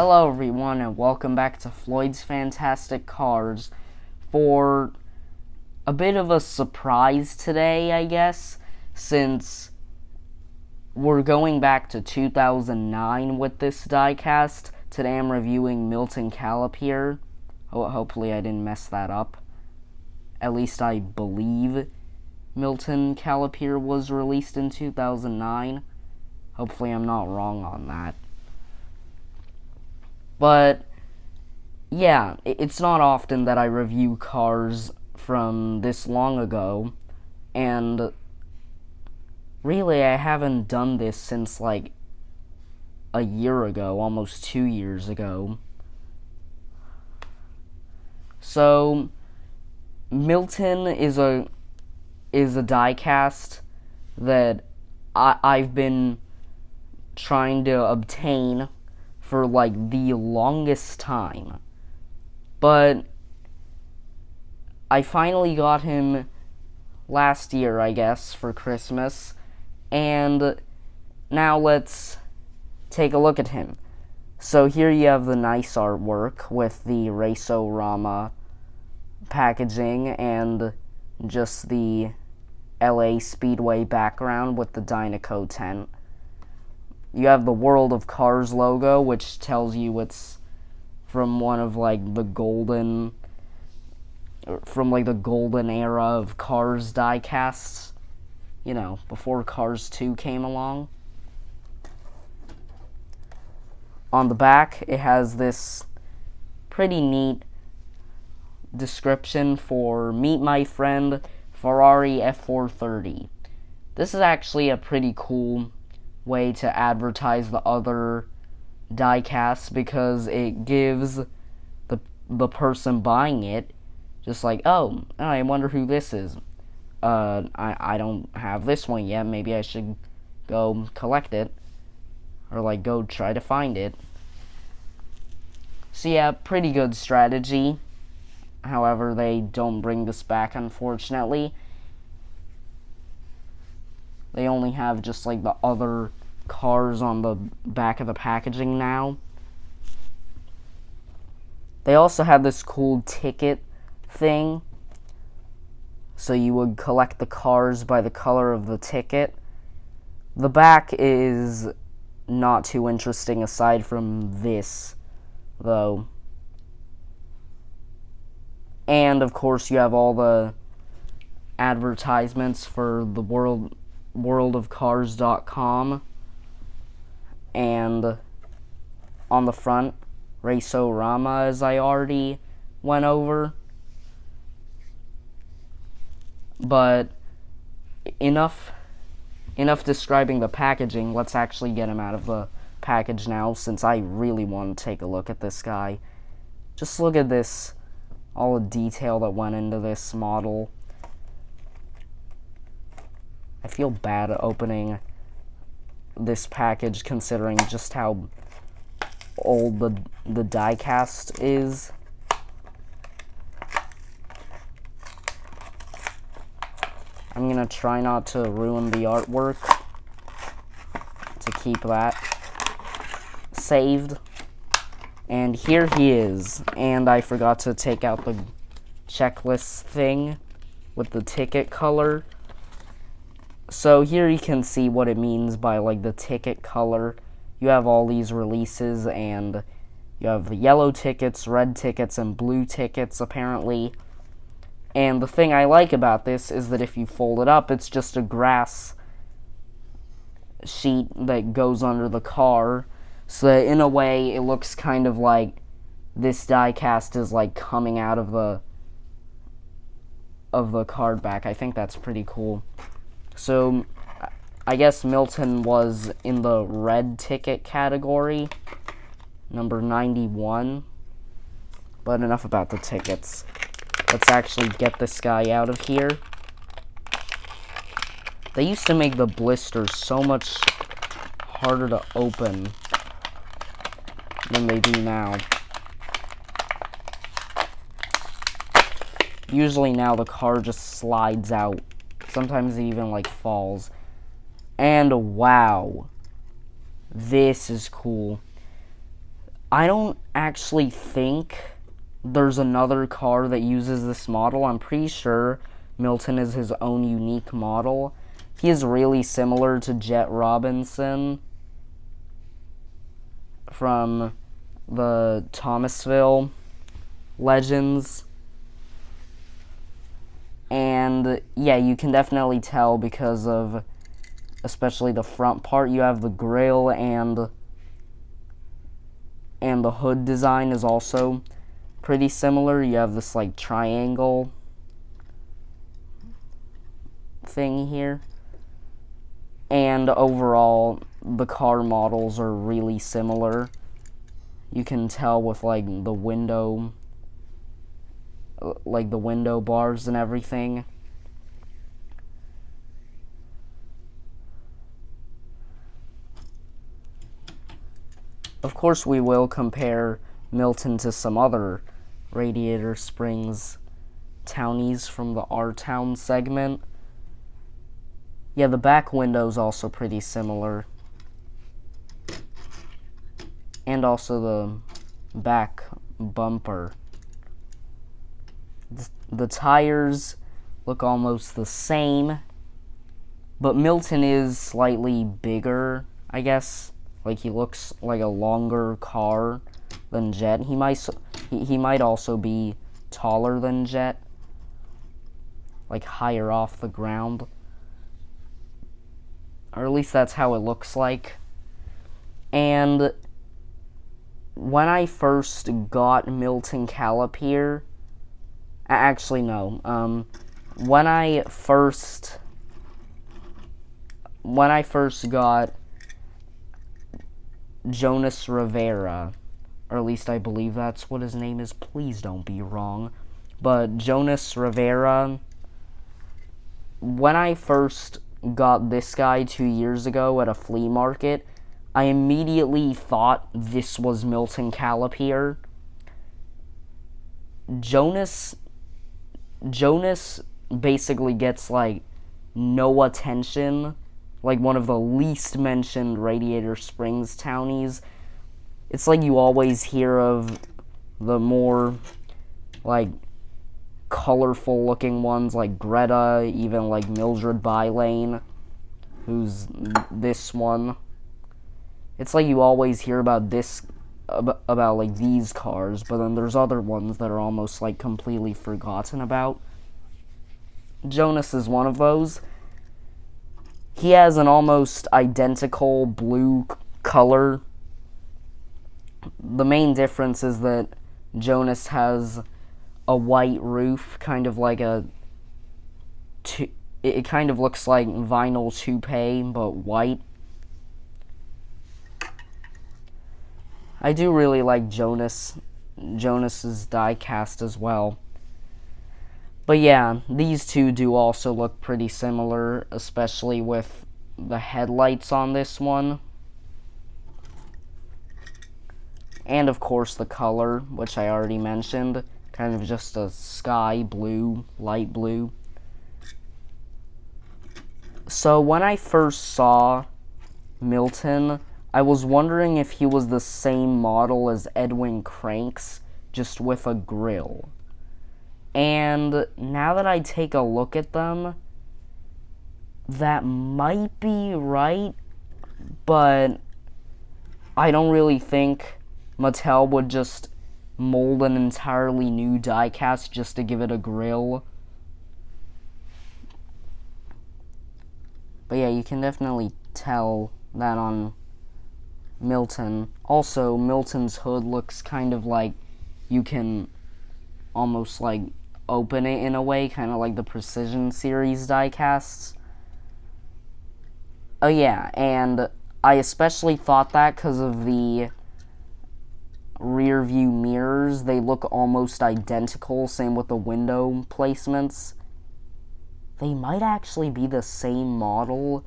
Hello everyone and welcome back to Floyd's Fantastic Cars for a bit of a surprise today, I guess, since we're going back to 2009 with this diecast. Today I'm reviewing Milton Calypeer. Hopefully I didn't mess that up. At least I believe Milton Calypeer was released in 2009. Hopefully I'm not wrong on that. But, yeah, it's not often that I review cars from this long ago, and really I haven't done this since like a year ago, almost 2 years ago. So, Milton is a diecast that I've been trying to obtain for like the longest time, but I finally got him last year, I guess, for Christmas, and now let's take a look at him. So here you have the nice artwork with the Race-O-Rama packaging and just the LA Speedway background with the Dynaco tent. You have the World of Cars logo, which tells you it's from one of like the golden era of Cars diecasts, you know, before Cars 2 came along. On the back, it has this pretty neat description for Meet My Friend Ferrari F430. This is actually a pretty cool way to advertise the other diecasts because it gives the person buying it just like, oh, I wonder who this is. I don't have this one yet. Maybe I should go collect it or like go try to find it. So yeah, pretty good strategy. However, they don't bring this back, unfortunately. They only have just like the other cars on the back of the packaging now. They also have this cool ticket thing. So you would collect the cars by the color of the ticket. The back is not too interesting aside from this, though. And of course you have all the advertisements for the worldofcars.com, and on the front, Race-O-Rama, as I already went over. But enough describing the packaging. Let's actually get him out of the package now, since I really want to take a look at this guy. Just look at this, all the detail that went into this model. I feel bad opening this package considering just how old the diecast is. I'm gonna try not to ruin the artwork to keep that saved. And here he is. And I forgot to take out the checklist thing with the ticket color. So here you can see what it means by like the ticket color. You have all these releases, and you have the yellow tickets, red tickets, and blue tickets apparently. And the thing I like about this is that if you fold it up, it's just a grass sheet that goes under the car. So that in a way, it looks kind of like this diecast is like coming out of the card back. I think that's pretty cool. So, I guess Milton was in the red ticket category, number 91. But enough about the tickets. Let's actually get this guy out of here. They used to make the blisters so much harder to open than they do now. Usually now the car just slides out. Sometimes it even like falls. And wow, this is cool. I don't actually think there's another car that uses this model. I'm pretty sure Milton is his own unique model. He is really similar to Jet Robinson from the Thomasville Legends. And yeah, you can definitely tell because of especially the front part. You have the grille and the hood design is also pretty similar. You have this like triangle thing here. And overall, the car models are really similar. You can tell with like the window bars and everything. Of course, we will compare Milton to some other Radiator Springs Townies from the Our Town segment. Yeah, the back window's also pretty similar. And also the back bumper. The tires look almost the same, but Milton is slightly bigger, I guess. Like, he looks like a longer car than Jet. He might also be taller than Jet, like higher off the ground. Or at least that's how it looks like. And when I first got Milton Calypeer, actually no, when I first got Jonas Rivera, or at least I believe that's what his name is, please don't be wrong, but Jonas Rivera, when I first got this guy 2 years ago at a flea market, I immediately thought this was Milton Calypeer. Jonas basically gets like no attention, like one of the least mentioned Radiator Springs Townies. It's like you always hear of the more like colorful looking ones like Greta, even like Mildred Bylane, who's this one. It's like you always hear about like these cars, but then there's other ones that are almost like completely forgotten about. Jonas is one of those. He has an almost identical blue color. The main difference is that Jonas has a white roof, kind of like it kind of looks like vinyl toupee, but white. I do really like Jonas's diecast as well. But yeah, these two do also look pretty similar, especially with the headlights on this one. And of course the color, which I already mentioned, kind of just a sky blue, light blue. So when I first saw Milton, I was wondering if he was the same model as Edwin Cranks, just with a grill. And now that I take a look at them, that might be right, but I don't really think Mattel would just mold an entirely new diecast just to give it a grill. But yeah, you can definitely tell that on Milton. Also, Milton's hood looks kind of like you can almost like open it in a way, kind of like the Precision Series diecasts. Oh yeah, and I especially thought that because of the rear view mirrors. They look almost identical, same with the window placements. They might actually be the same model,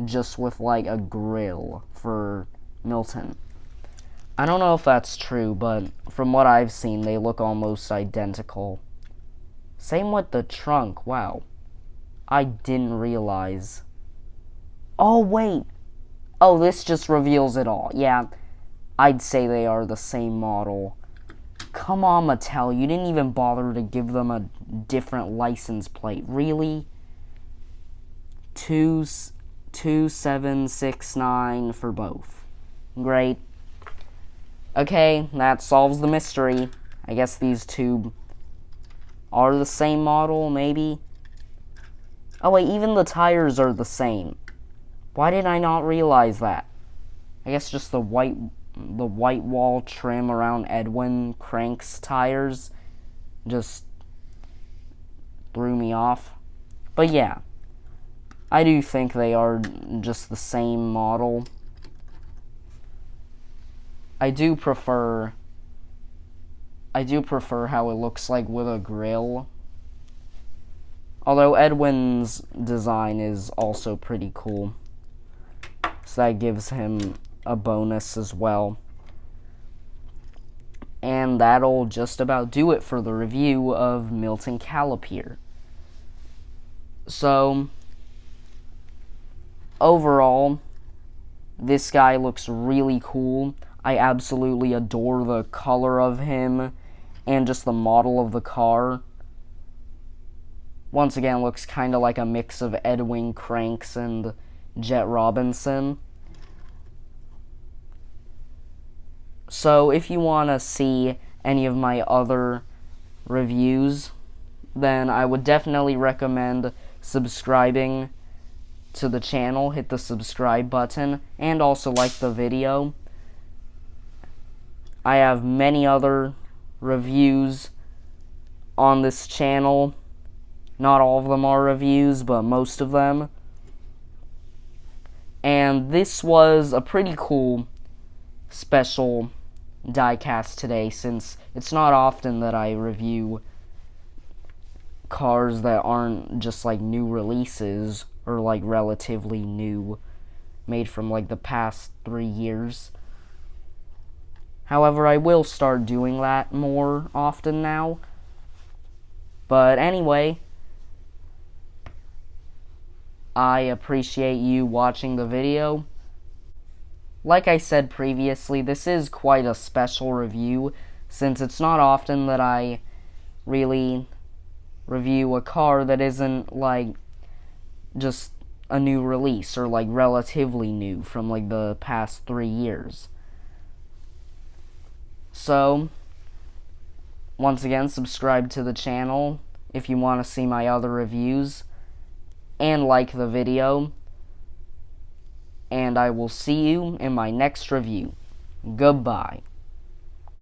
just with like a grill for Milton. I don't know if that's true, but from what I've seen, they look almost identical. Same with the trunk. Wow. I didn't realize. Oh, wait. Oh, this just reveals it all. Yeah. I'd say they are the same model. Come on, Mattel, you didn't even bother to give them a different license plate. Really? 2769 for both. Great. Okay, that solves the mystery. I guess these two are the same model, maybe? Oh wait, even the tires are the same. Why did I not realize that? I guess just the white wall trim around Edwin Crank's tires just threw me off. But yeah, I do think they are just the same model. I do prefer how it looks like with a grill. Although Edwin's design is also pretty cool. So that gives him a bonus as well. And that'll just about do it for the review of Milton Calypeer. So, overall, this guy looks really cool. I absolutely adore the color of him and just the model of the car. Once again, looks kind of like a mix of Edwin Cranks and Jet Robinson. So if you want to see any of my other reviews, then I would definitely recommend subscribing to the channel. Hit the subscribe button and also like the video. I have many other reviews on this channel. Not all of them are reviews, but most of them. And this was a pretty cool special diecast today, since it's not often that I review cars that aren't just like new releases or like relatively new, made from like the past 3 years. However, I will start doing that more often now. But anyway, I appreciate you watching the video. Like I said previously, this is quite a special review, since it's not often that I really review a car that isn't like just a new release or like relatively new from like the past 3 years. So, once again, subscribe to the channel if you want to see my other reviews, and like the video. And I will see you in my next review. Goodbye.